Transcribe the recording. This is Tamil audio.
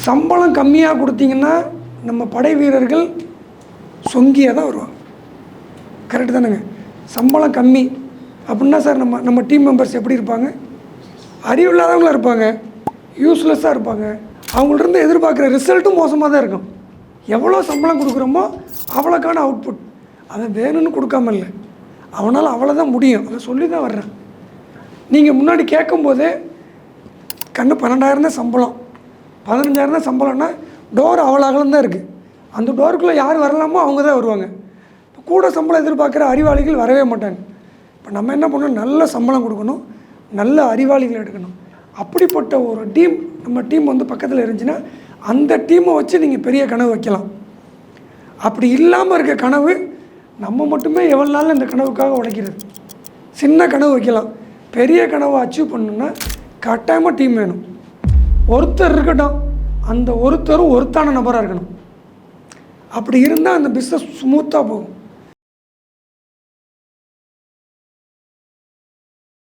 சம்பளம் கம்மியாக கொடுத்தீங்கன்னா நம்ம படை வீரர்கள் சொங்கியாக தான் வருவாங்க. கரெக்டு தானேங்க? சம்பளம் கம்மி அப்படின்னா சார் நம்ம டீம் மெம்பர்ஸ் எப்படி இருப்பாங்க? அறிவு இல்லாதவங்களாக இருப்பாங்க, யூஸ்லெஸ்ஸாக இருப்பாங்க. அவங்கள்ட்ட எதிர்பார்க்குற ரிசல்ட்டும் மோசமாக தான் இருக்கும். எவ்வளோ சம்பளம் கொடுக்குறோமோ அவ்வளோக்கான அவுட்புட். அவன் வேணும்னு கொடுக்காம இல்லை, அவனால் அவ்வளோதான் முடியும். அதை சொல்லி தான் வர்றேன். நீங்கள் முன்னாடி கேட்கும்போதே கண்ணு 12,000 தான் சம்பளம், 15,000 தான் சம்பளம்னா டோர் அவ்வளோ அகலம் தான் இருக்குது. அந்த டோருக்குள்ளே யார் வரலாமோ அவங்க தான் வருவாங்க. இப்போ கூட சம்பளம் எதிர்பார்க்குற அறிவாளிகள் வரவே மாட்டாங்க. இப்போ நம்ம என்ன பண்ணணும்? நல்ல சம்பளம் கொடுக்கணும், நல்ல அறிவாளிகள் எடுக்கணும். அப்படிப்பட்ட ஒரு டீம் நம்ம டீம் வந்து பக்கத்தில் இருந்துச்சுன்னா அந்த டீமை வச்சு நீங்கள் பெரிய கனவு வைக்கலாம். அப்படி இல்லாமல் இருக்க கனவு நம்ம மட்டுமே எவ்வளோ நாள் இந்த கனவுக்காக உழைக்கிறது. சின்ன கனவு வைக்கலாம், பெரிய கனவை அச்சீவ் பண்ணணுன்னா கட்டாயமாக டீம் வேணும். ஒருத்தர் இருக்கட்டும், அந்த ஒருத்தரும் ஒருத்தான நபராக இருக்கணும். அப்படி இருந்தால் அந்த பிஸ்னஸ் ஸ்மூத்தாக போகும்.